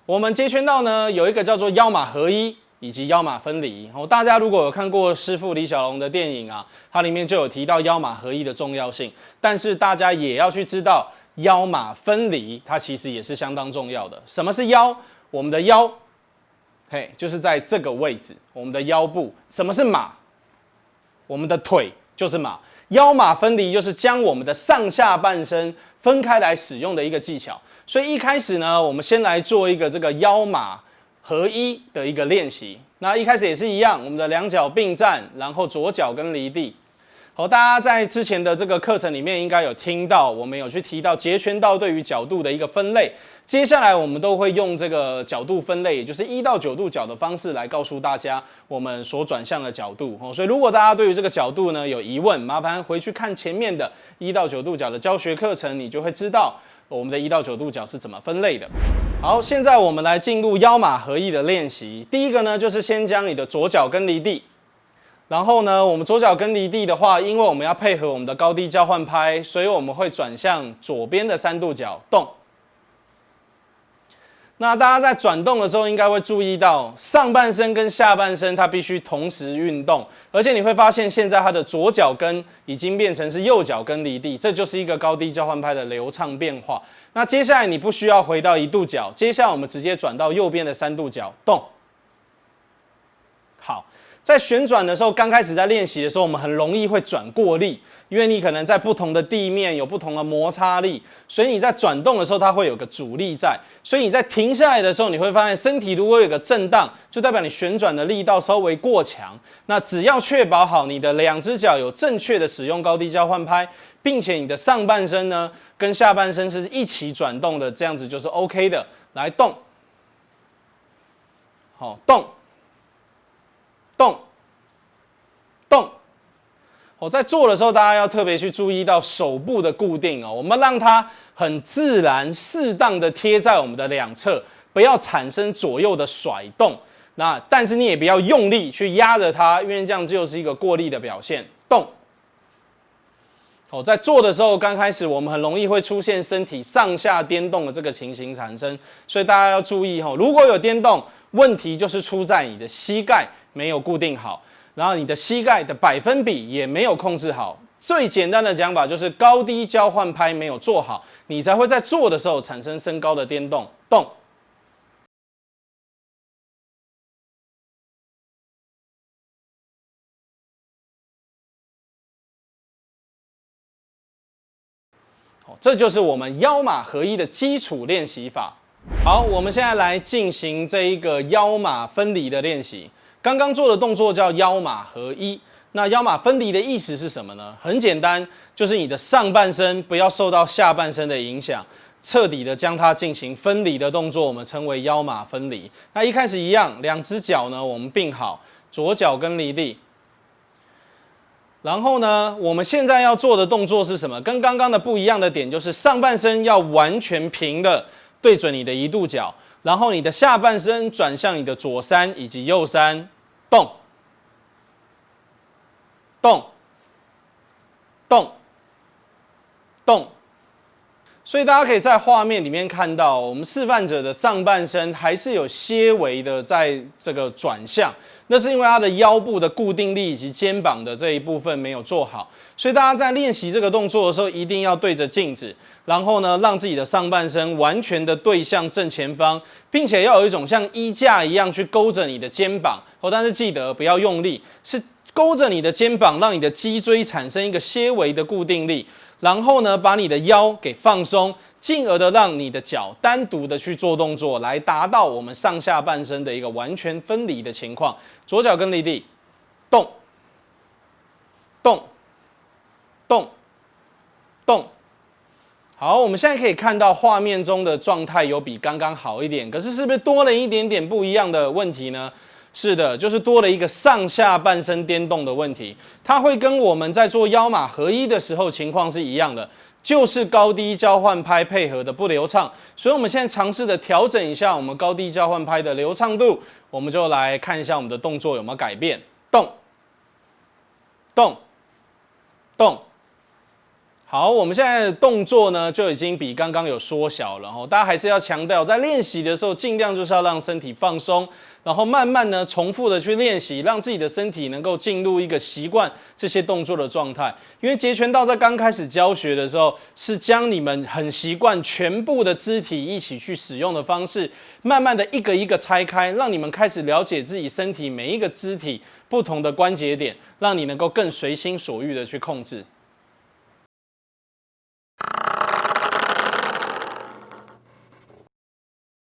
我们接圈道呢有一个叫做腰马合一以及腰马分离。大家如果有看过师傅李小龙的电影啊，它里面就有提到腰马合一的重要性。但是大家也要去知道腰马分离，它其实也是相当重要的。什么是腰？我们的腰，就是在这个位置，我们的腰部。什么是马？我们的腿就是马。腰马分离就是将我们的上下半身分开来使用的一个技巧。所以一开始呢，我们先来做一个这个腰马合一的一个练习。那一开始也是一样，我们的两脚并站，然后左脚跟离地。好，大家在之前的这个课程里面应该有听到，我们有去提到截拳道对于角度的一个分类。接下来我们都会用这个角度分类，也就是1到9度角的方式来告诉大家我们所转向的角度。所以如果大家对于这个角度呢有疑问，麻烦回去看前面的1到9度角的教学课程，你就会知道我们的1到9度角是怎么分类的。好，现在我们来进入腰马合一的练习。第一个呢，就是先将你的左脚跟离地。然后呢，我们左脚跟离地的话，因为我们要配合我们的高低交换拍，所以我们会转向左边的3度角动。那大家在转动的时候，应该会注意到上半身跟下半身它必须同时运动，而且你会发现现在它的左脚跟已经变成是右脚跟离地，这就是一个高低交换拍的流畅变化。那接下来你不需要回到1度角，接下来我们直接转到右边的3度角动。好。在旋转的时候，刚开始在练习的时候，我们很容易会转过力，因为你可能在不同的地面有不同的摩擦力，所以你在转动的时候，它会有个阻力在。所以你在停下来的时候，你会发现身体如果有个震荡，就代表你旋转的力道稍微过强。那只要确保好你的2只脚有正确的使用高低交换拍，并且你的上半身呢跟下半身是一起转动的，这样子就是 OK 的。来动，好动。动，动。在做的时候，大家要特别去注意到手部的固定哦，我们让它很自然、适当的贴在我们的2侧，不要产生左右的甩动。那但是你也不要用力去压着它，因为这样就是一个过力的表现。动。在做的时候，刚开始我们很容易会出现身体上下颠动的这个情形产生，所以大家要注意如果有颠动，问题就是出在你的膝盖没有固定好，然后你的膝盖的百分比也没有控制好。最简单的讲法就是高低交换拍没有做好，你才会在做的时候产生升高的颠动。动。这就是我们腰马合一的基础练习法。好，我们现在来进行这一个腰马分离的练习。刚刚做的动作叫腰马合一。那腰马分离的意思是什么呢？很简单，就是你的上半身不要受到下半身的影响，彻底的将它进行分离的动作，我们称为腰马分离。那一开始一样，2只脚呢我们并好，左脚跟离地。然后呢，我们现在要做的动作是什么？跟刚刚的不一样的点就是上半身要完全平的对准你的1度角，然后你的下半身转向你的左3以及右3，动，动，动，动。所以大家可以在画面里面看到，我们示范者的上半身还是有些微的在这个转向，那是因为他的腰部的固定力以及肩膀的这一部分没有做好。所以大家在练习这个动作的时候，一定要对着镜子，然后呢，让自己的上半身完全的对向正前方，并且要有一种像衣架一样去勾着你的肩膀。但是记得不要用力，是勾着你的肩膀，让你的脊椎产生一个些微的固定力。然后呢，把你的腰给放松，进而的让你的脚单独的去做动作，来达到我们上下半身的一个完全分离的情况。左脚跟离地，动，动，动，动。好，我们现在可以看到画面中的状态有比刚刚好一点，可是是不是多了一点点不一样的问题呢？是的，就是多了一个上下半身颠动的问题，它会跟我们在做腰马合一的时候情况是一样的，就是高低交换拍配合的不流畅。所以我们现在尝试的调整一下我们高低交换拍的流畅度，我们就来看一下我们的动作有没有改变。动，动，动，好，我们现在的动作呢就已经比刚刚有缩小了，大家还是要强调，在练习的时候尽量就是要让身体放松，然后慢慢呢重复的去练习，让自己的身体能够进入一个习惯这些动作的状态。因为截拳道在刚开始教学的时候，是将你们很习惯全部的肢体一起去使用的方式，慢慢的一个一个拆开，让你们开始了解自己身体每一个肢体不同的关节点，让你能够更随心所欲的去控制。